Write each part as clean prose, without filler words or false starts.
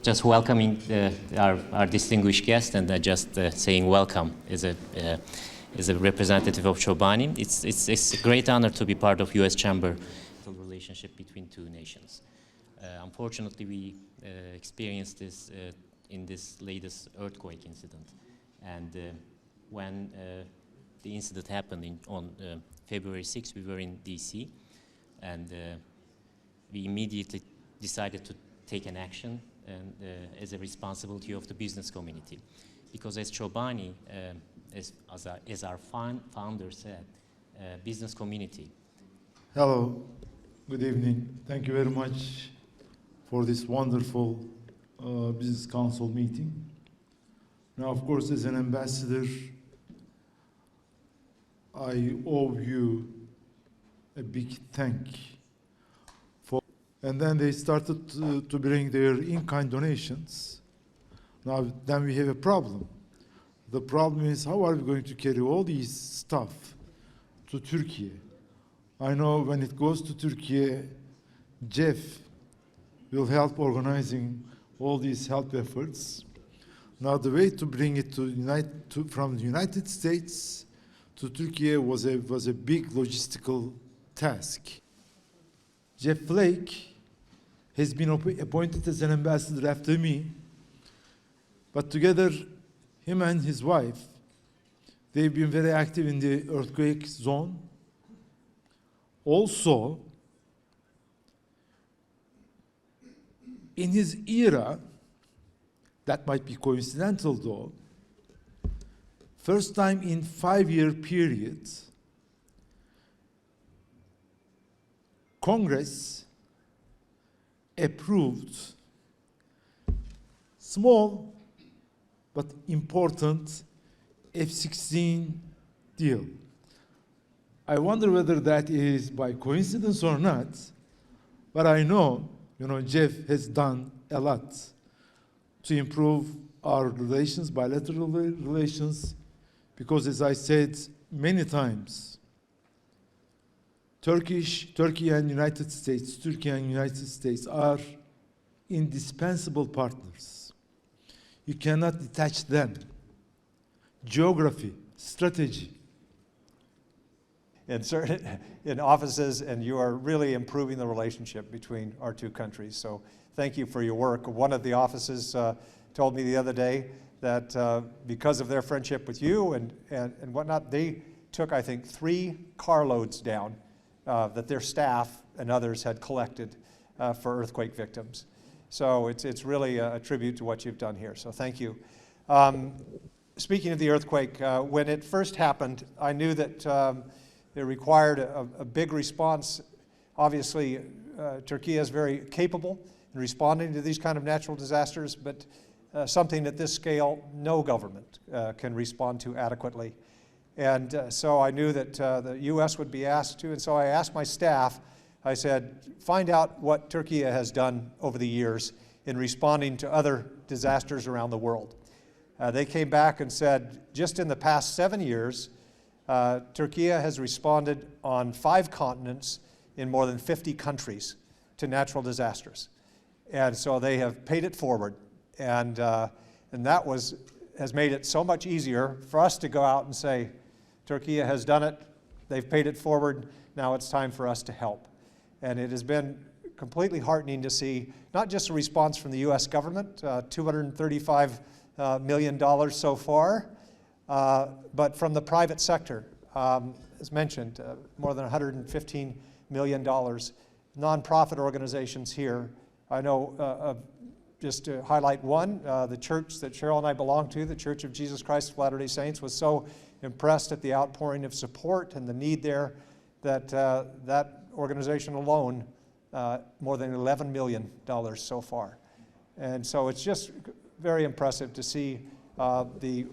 just welcoming our distinguished guest and just saying welcome as a representative of Chobani. It's a great honor to be part of U.S. Chamber relationship between two nations. Unfortunately, we experienced this in this latest earthquake incident, and when the incident happened on February 6th, we were in D.C., and we immediately decided to take an action and, as a responsibility of the business community. Because as Chobani, as our founder said, business community. Hello, good evening. Thank you very much for this wonderful Business Council meeting. Now, of course, as an ambassador, I owe you a big thank for. And then they started to bring their in-kind donations. Now, then we have a problem. The problem is, how are we going to carry all these stuff to Turkey? I know when it goes to Turkey, Jeff will help organizing all these help efforts. Now, the way to bring it from the United States to Turkey was a big logistical task. Jeff Flake has been appointed as an ambassador after me, but together, him and his wife, they've been very active in the earthquake zone. Also, in his era, that might be coincidental though, first time in 5-year period, Congress approved small but important F-16 deal. I wonder whether that is by coincidence or not, but I know, Jeff has done a lot to improve our relations, bilateral relations, because as I said many times, Turkey and United States, Turkey and United States are indispensable partners. You cannot detach them. Geography, strategy. In offices, and you are really improving the relationship between our two countries. So thank you for your work. One of the offices told me the other day that because of their friendship with you and whatnot, they took, I think, 3 carloads down that their staff and others had collected for earthquake victims. So it's really a tribute to what you've done here. So thank you. Speaking of the earthquake, when it first happened, I knew that it required a big response. Obviously, Turkey is very capable in responding to these kind of natural disasters, but something at this scale, no government can respond to adequately. And so I knew that the U.S. would be asked to, and so I asked my staff, I said, find out what Turkey has done over the years in responding to other disasters around the world. They came back and said, just in the past 7 years, Turkey has responded on 5 continents in more than 50 countries to natural disasters. And so they have paid it forward. And that has made it so much easier for us to go out and say, Turkey has done it, they've paid it forward, now it's time for us to help. And it has been completely heartening to see not just a response from the U.S. government, $235 million so far, but from the private sector, as mentioned, more than $115 million. Nonprofit organizations here, I know, just to highlight one, the church that Cheryl and I belong to, the Church of Jesus Christ of Latter-day Saints, was so impressed at the outpouring of support and the need there that that organization alone, more than $11 million so far. And so it's just very impressive to see the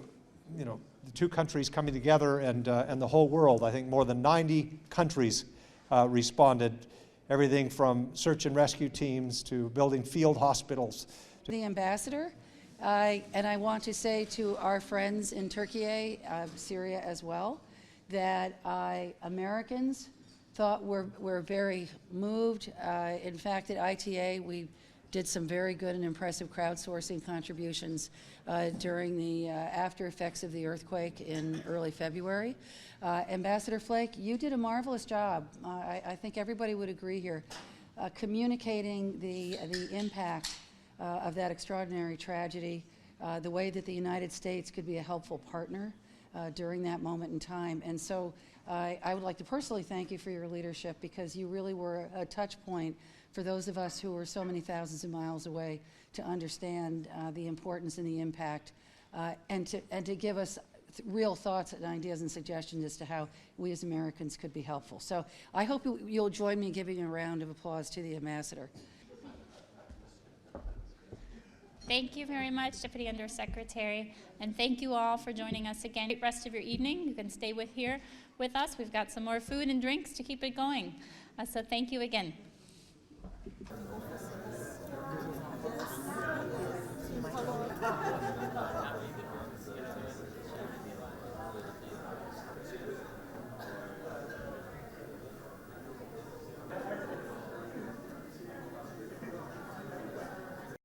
two countries coming together and the whole world. I think more than 90 countries responded, everything from search and rescue teams to building field hospitals. The ambassador, and I want to say to our friends in Turkey, Syria as well, that Americans thought we're very moved. In fact, at ITA, we did some very good and impressive crowdsourcing contributions during the after effects of the earthquake in early February. Ambassador Flake, you did a marvelous job. I think everybody would agree here. Communicating the impact of that extraordinary tragedy, the way that the United States could be a helpful partner during that moment in time. And so I would like to personally thank you for your leadership, because you really were a touch point for those of us who were so many thousands of miles away to understand the importance and the impact, and to give us real thoughts and ideas and suggestions as to how we as Americans could be helpful. So I hope you'll join me in giving a round of applause to the ambassador. Thank you very much, Deputy Undersecretary, and thank you all for joining us again. Great rest of your evening. You can stay here with us. We've got some more food and drinks to keep it going. So thank you again. Hello.